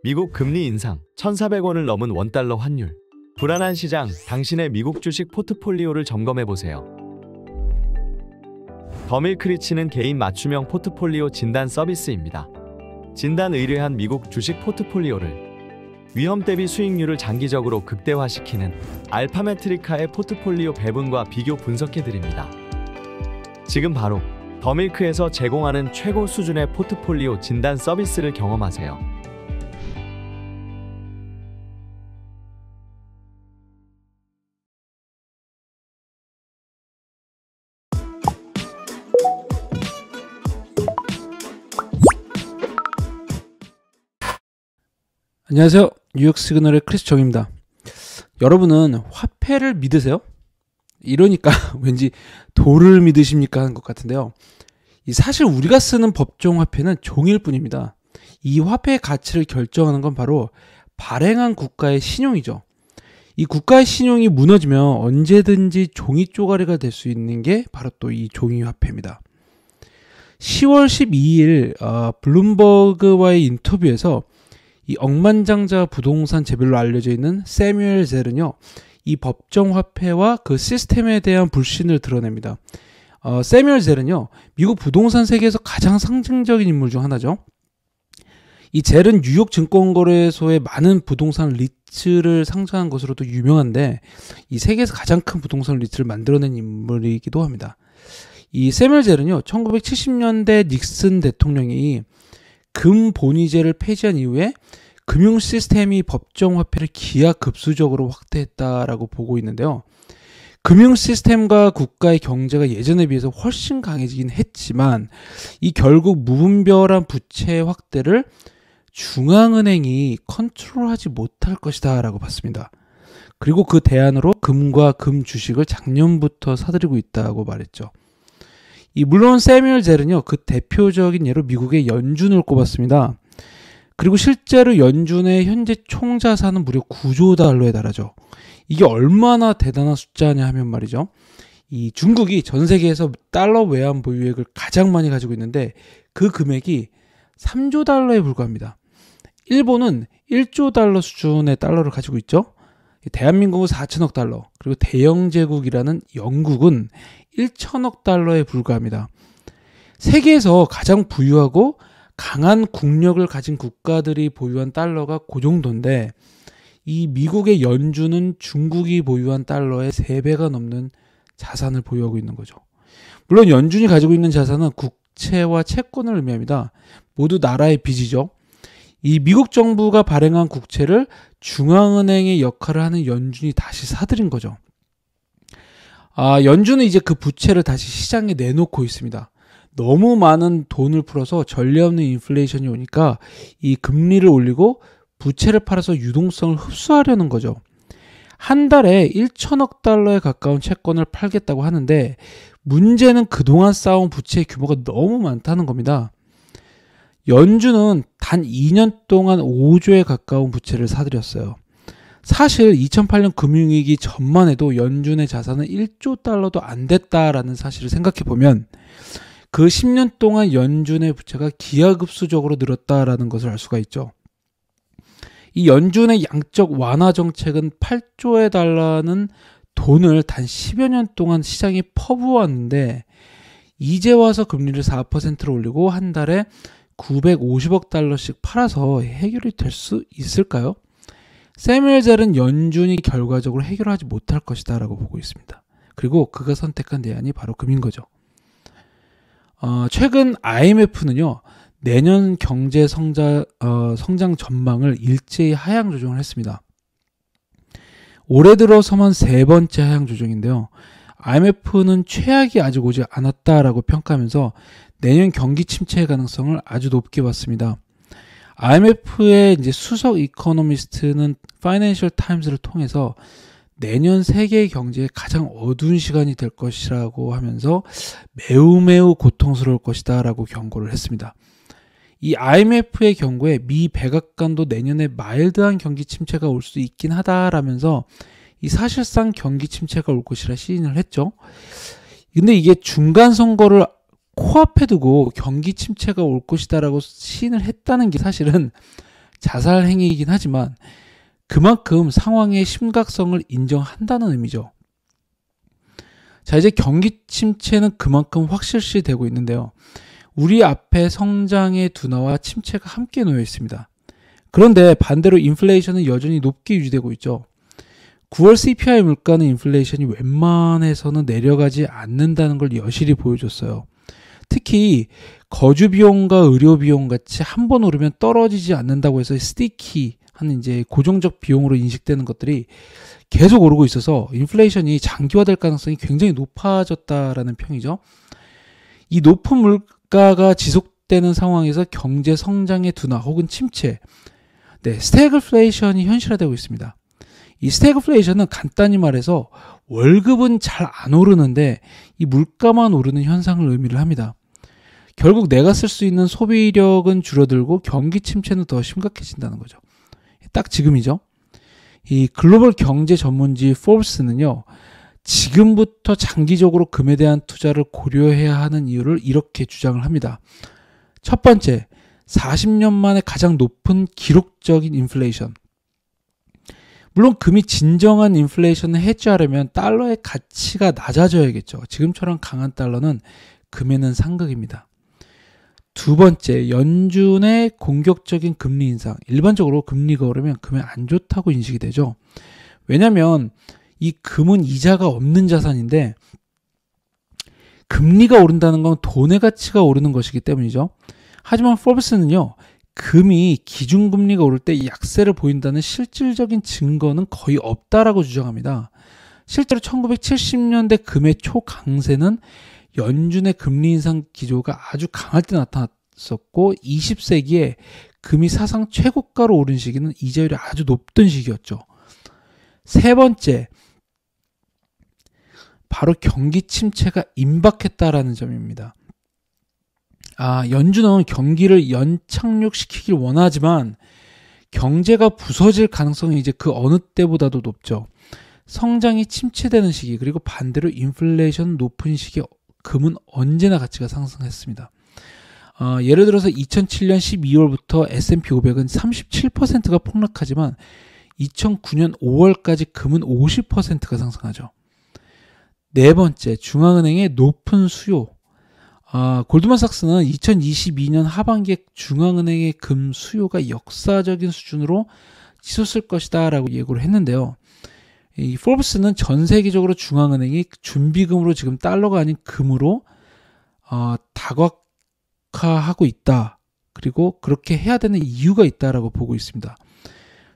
미국 금리 인상, 1,400원을 넘은 원달러 환율. 불안한 시장, 당신의 미국 주식 포트폴리오를 점검해보세요. 더밀크리치는 개인 맞춤형 포트폴리오 진단 서비스입니다. 진단 의뢰한 미국 주식 포트폴리오를 위험 대비 수익률을 장기적으로 극대화시키는 알파메트리카의 포트폴리오 배분과 비교 분석해드립니다. 지금 바로 더밀크에서 제공하는 최고 수준의 포트폴리오 진단 서비스를 경험하세요. 안녕하세요. 뉴욕 시그널의 크리스 정입니다. 여러분은 화폐를 믿으세요? 이러니까 왠지 돌을 믿으십니까 하는 것 같은데요. 사실 우리가 쓰는 법정 화폐는 종일 뿐입니다. 이 화폐의 가치를 결정하는 건 바로 발행한 국가의 신용이죠. 이 국가의 신용이 무너지면 언제든지 종이 쪼가리가 될 수 있는 게 바로 또 이 종이 화폐입니다. 10월 12일 블룸버그와의 인터뷰에서 이 억만장자 부동산 재벌로 알려져 있는 세뮤얼 젤은요, 이 법정 화폐와 그 시스템에 대한 불신을 드러냅니다. 세뮤얼 젤은요, 미국 부동산 세계에서 가장 상징적인 인물 중 하나죠. 이 젤은 뉴욕 증권거래소의 많은 부동산 리츠를 상장한 것으로도 유명한데, 이 세계에서 가장 큰 부동산 리츠를 만들어낸 인물이기도 합니다. 이 세뮤얼 젤은요, 1970년대 닉슨 대통령이 금 본위제를 폐지한 이후에 금융 시스템이 법정 화폐를 기하급수적으로 확대했다라고 보고 있는데요. 금융 시스템과 국가의 경제가 예전에 비해서 훨씬 강해지긴 했지만 이 결국 무분별한 부채 확대를 중앙은행이 컨트롤하지 못할 것이다 라고 봤습니다. 그리고 그 대안으로 금과 금 주식을 작년부터 사들이고 있다고 말했죠. 물론 세뮤얼 젤은요, 그 대표적인 예로 미국의 연준을 꼽았습니다. 그리고 실제로 연준의 현재 총자산은 무려 9조 달러에 달하죠. 이게 얼마나 대단한 숫자냐 하면 말이죠. 이 중국이 전 세계에서 달러 외환 보유액을 가장 많이 가지고 있는데 그 금액이 3조 달러에 불과합니다. 일본은 1조 달러 수준의 달러를 가지고 있죠. 대한민국은 4천억 달러, 그리고 대영제국이라는 영국은 1천억 달러에 불과합니다. 세계에서 가장 부유하고 강한 국력을 가진 국가들이 보유한 달러가 그 정도인데 이 미국의 연준은 중국이 보유한 달러의 3배가 넘는 자산을 보유하고 있는 거죠. 물론 연준이 가지고 있는 자산은 국채와 채권을 의미합니다. 모두 나라의 빚이죠. 이 미국 정부가 발행한 국채를 중앙은행의 역할을 하는 연준이 다시 사들인 거죠. 연준은 이제 그 부채를 다시 시장에 내놓고 있습니다. 너무 많은 돈을 풀어서 전례 없는 인플레이션이 오니까 이 금리를 올리고 부채를 팔아서 유동성을 흡수하려는 거죠. 한 달에 1천억 달러에 가까운 채권을 팔겠다고 하는데 문제는 그동안 쌓아온 부채의 규모가 너무 많다는 겁니다. 연준은 단 2년 동안 5조에 가까운 부채를 사들였어요. 사실 2008년 금융위기 전만 해도 연준의 자산은 1조 달러도 안 됐다라는 사실을 생각해보면 그 10년 동안 연준의 부채가 기하급수적으로 늘었다라는 것을 알 수가 있죠. 이 연준의 양적 완화 정책은 8조에 달하는 돈을 단 10여 년 동안 시장에 퍼부었는데 이제 와서 금리를 4%로 올리고 한 달에 950억 달러씩 팔아서 해결이 될 수 있을까요? 세뮤얼 젤은 연준이 결과적으로 해결하지 못할 것이다 라고 보고 있습니다. 그리고 그가 선택한 대안이 바로 금인 거죠. 최근 IMF는요, 내년 경제 성장 전망을 일제히 하향 조정을 했습니다. 올해 들어서만 3번째 하향 조정인데요. IMF는 최악이 아직 오지 않았다라고 평가하면서 내년 경기 침체의 가능성을 아주 높게 봤습니다. IMF의 이제 수석 이코노미스트는 파이낸셜 타임스를 통해서 내년 세계 경제의 가장 어두운 시간이 될 것이라고 하면서 매우 고통스러울 것이다 라고 경고를 했습니다. 이 IMF의 경고에 미 백악관도 내년에 마일드한 경기 침체가 올 수 있긴 하다라면서 이 사실상 경기 침체가 올 것이라 시인을 했죠. 근데 이게 중간 선거를 코앞에 두고 경기 침체가 올 것이다라고 시인을 했다는 게 사실은 자살 행위이긴 하지만 그만큼 상황의 심각성을 인정한다는 의미죠. 자, 이제 경기 침체는 그만큼 확실시 되고 있는데요. 우리 앞에 성장의 둔화와 침체가 함께 놓여 있습니다. 그런데 반대로 인플레이션은 여전히 높게 유지되고 있죠. 9월 CPI 물가는 인플레이션이 웬만해서는 내려가지 않는다는 걸 여실히 보여줬어요. 특히 거주 비용과 의료 비용 같이 한 번 오르면 떨어지지 않는다고 해서 스티키한 이제 고정적 비용으로 인식되는 것들이 계속 오르고 있어서 인플레이션이 장기화될 가능성이 굉장히 높아졌다라는 평이죠. 이 높은 물가가 지속되는 상황에서 경제 성장의 둔화 혹은 침체, 스태그플레이션이 현실화되고 있습니다. 이 스태그플레이션은 간단히 말해서 월급은 잘 안 오르는데 이 물가만 오르는 현상을 의미를 합니다. 결국 내가 쓸 수 있는 소비력은 줄어들고 경기 침체는 더 심각해진다는 거죠. 딱 지금이죠. 이 글로벌 경제 전문지 포브스는요, 지금부터 장기적으로 금에 대한 투자를 고려해야 하는 이유를 이렇게 주장을 합니다. 첫 번째, 40년 만에 가장 높은 기록적인 인플레이션. 물론 금이 진정한 인플레이션을 해지하려면 달러의 가치가 낮아져야겠죠. 지금처럼 강한 달러는 금에는 상극입니다. 두 번째, 연준의 공격적인 금리 인상. 일반적으로 금리가 오르면 금에 안 좋다고 인식이 되죠. 왜냐하면 이 금은 이자가 없는 자산인데 금리가 오른다는 건 돈의 가치가 오르는 것이기 때문이죠. 하지만 포브스는요, 금이 기준금리가 오를 때 약세를 보인다는 실질적인 증거는 거의 없다라고 주장합니다. 실제로 1970년대 금의 초강세는 연준의 금리 인상 기조가 아주 강할 때 나타났었고 20세기에 금이 사상 최고가로 오른 시기는 이자율이 아주 높던 시기였죠. 세 번째, 바로 경기 침체가 임박했다라는 점입니다. 연준은 경기를 연착륙시키길 원하지만 경제가 부서질 가능성이 이제 그 어느 때보다도 높죠. 성장이 침체되는 시기, 그리고 반대로 인플레이션 높은 시기에 금은 언제나 가치가 상승했습니다. 예를 들어서 2007년 12월부터 S&P 500은 37%가 폭락하지만 2009년 5월까지 금은 50%가 상승하죠. 네 번째, 중앙은행의 높은 수요. 골드만삭스는 2022년 하반기에 중앙은행의 금 수요가 역사적인 수준으로 치솟을 것이다 라고 예고를 했는데요. 이 포브스는 전 세계적으로 중앙은행이 준비금으로 지금 달러가 아닌 금으로 다각화하고 있다. 그리고 그렇게 해야 되는 이유가 있다라고 보고 있습니다.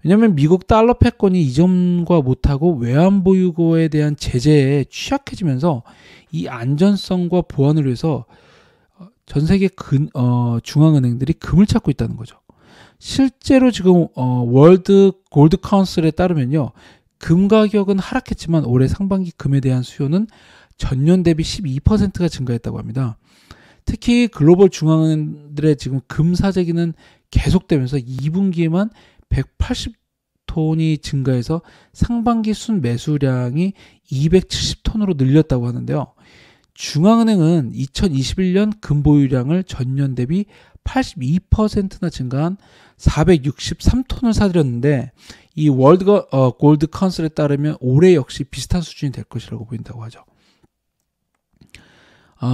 왜냐하면 미국 달러 패권이 이전과 못하고 외환보유고에 대한 제재에 취약해지면서 이 안전성과 보안을 위해서 전 세계 중앙은행들이 금을 찾고 있다는 거죠. 실제로 지금 월드 골드 카운슬에 따르면요, 금 가격은 하락했지만 올해 상반기 금에 대한 수요는 전년 대비 12%가 증가했다고 합니다. 특히 글로벌 중앙은행들의 지금 금 사재기는 계속되면서 2분기에만 180톤이 증가해서 상반기 순 매수량이 270톤으로 늘렸다고 하는데요. 중앙은행은 2021년 금 보유량을 전년 대비 82%나 증가한 463톤을 사들였는데 이 월드 골드 카운슬에 따르면 올해 역시 비슷한 수준이 될 것이라고 보인다고 하죠.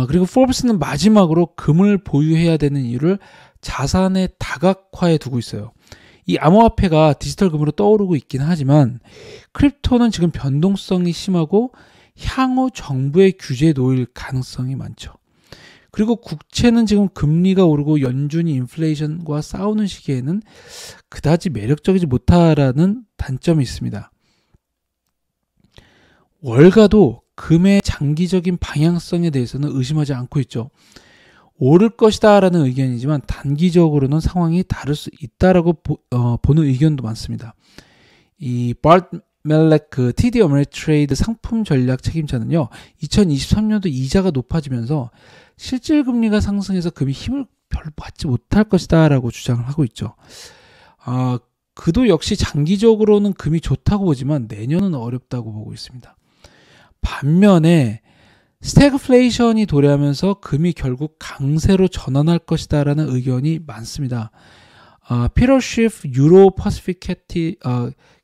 그리고 포브스는 마지막으로 금을 보유해야 되는 이유를 자산의 다각화에 두고 있어요. 이 암호화폐가 디지털 금으로 떠오르고 있긴 하지만 크립토는 지금 변동성이 심하고 향후 정부의 규제에 놓일 가능성이 많죠. 그리고 국채는 지금 금리가 오르고 연준이 인플레이션과 싸우는 시기에는 그다지 매력적이지 못하다는 단점이 있습니다. 월가도 금의 장기적인 방향성에 대해서는 의심하지 않고 있죠. 오를 것이다 라는 의견이지만 단기적으로는 상황이 다를 수 있다라고 보는 의견도 많습니다. 이 바트 멜렉 TD 어메리트레이드 상품 전략 책임자는요, 2023년도 이자가 높아지면서 실질 금리가 상승해서 금이 힘을 별로 받지 못할 것이다 라고 주장을 하고 있죠. 그도 역시 장기적으로는 금이 좋다고 보지만 내년은 어렵다고 보고 있습니다. 반면에 스태그플레이션이 도래하면서 금이 결국 강세로 전환할 것이다 라는 의견이 많습니다. 피터 쉬프 유로 퍼시픽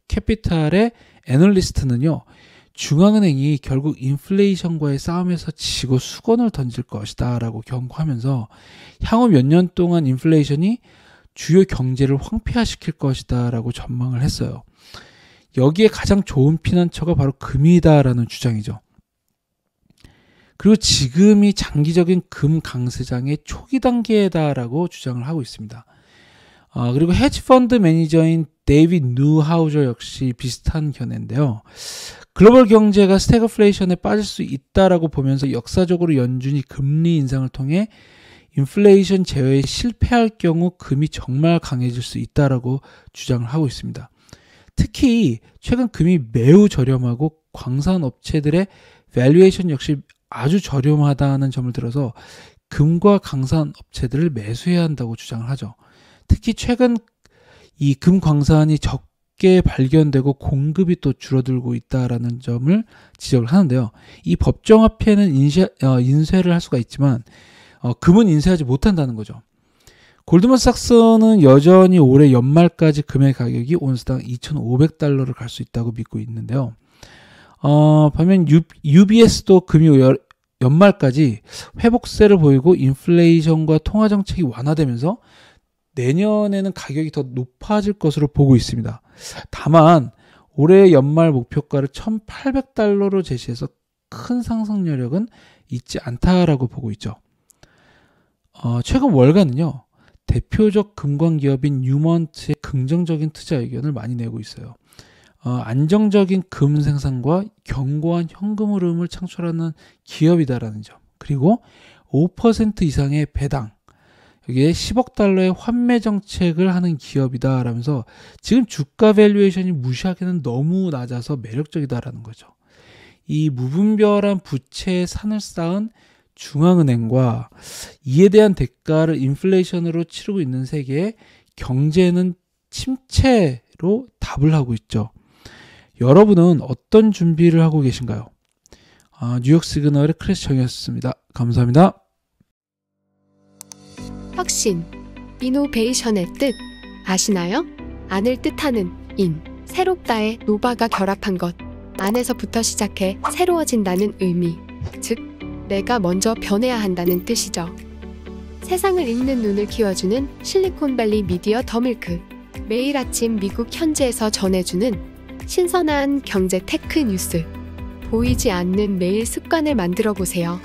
캐피탈의 애널리스트는요. 중앙은행이 결국 인플레이션과의 싸움에서 지고 수건을 던질 것이다 라고 경고하면서 향후 몇 년 동안 인플레이션이 주요 경제를 황폐화시킬 것이다 라고 전망을 했어요. 여기에 가장 좋은 피난처가 바로 금이다라는 주장이죠. 그리고 지금이 장기적인 금 강세장의 초기 단계다라고 주장을 하고 있습니다. 그리고 헤지펀드 매니저인 데이빗 뉴하우저 역시 비슷한 견해인데요. 글로벌 경제가 스태그플레이션에 빠질 수 있다라고 보면서 역사적으로 연준이 금리 인상을 통해 인플레이션 제어에 실패할 경우 금이 정말 강해질 수 있다라고 주장을 하고 있습니다. 특히 최근 금이 매우 저렴하고 광산 업체들의 밸류에이션 역시 아주 저렴하다는 점을 들어서 금과 광산 업체들을 매수해야 한다고 주장을 하죠. 특히 최근 이 금 광산이 적게 발견되고 공급이 또 줄어들고 있다라는 점을 지적을 하는데요. 이 법정화폐는 인쇄를 할 수가 있지만 금은 인쇄하지 못한다는 거죠. 골드만삭스는 여전히 올해 연말까지 금의 가격이 온스당 2,500달러를 갈 수 있다고 믿고 있는데요. 반면 UBS도 금이 연말까지 회복세를 보이고 인플레이션과 통화정책이 완화되면서 내년에는 가격이 더 높아질 것으로 보고 있습니다. 다만 올해 연말 목표가를 1,800달러로 제시해서 큰 상승 여력은 있지 않다라고 보고 있죠. 최근 월가는요. 대표적 금광기업인 뉴먼트의 긍정적인 투자 의견을 많이 내고 있어요. 안정적인 금 생산과 견고한 현금 흐름을 창출하는 기업이다라는 점. 그리고 5% 이상의 배당. 여기에 10억 달러의 환매 정책을 하는 기업이다라면서 지금 주가 밸류에이션이 무시하기에는 너무 낮아서 매력적이다라는 거죠. 이 무분별한 부채의 산을 쌓은 중앙은행과 이에 대한 대가를 인플레이션으로 치르고 있는 세계에 경제는 침체로 답을 하고 있죠. 여러분은 어떤 준비를 하고 계신가요? 뉴욕 시그널의 크리스 정이었습니다. 감사합니다. 혁신, 이노베이션의 뜻 아시나요? 안을 뜻하는 인, 새롭다의 노바가 결합한 것, 안에서부터 시작해 새로워진다는 의미, 즉 내가 먼저 변해야 한다는 뜻이죠. 세상을 읽는 눈을 키워주는 실리콘밸리 미디어 더밀크, 매일 아침 미국 현지에서 전해주는 신선한 경제 테크 뉴스, 보이지 않는 매일 습관을 만들어보세요.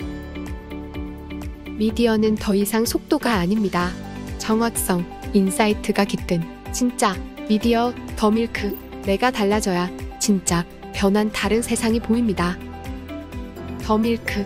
미디어는 더 이상 속도가 아닙니다. 정확성, 인사이트가 깃든 진짜 미디어 더밀크. 내가 달라져야 진짜 변한 다른 세상이 보입니다. 더밀크.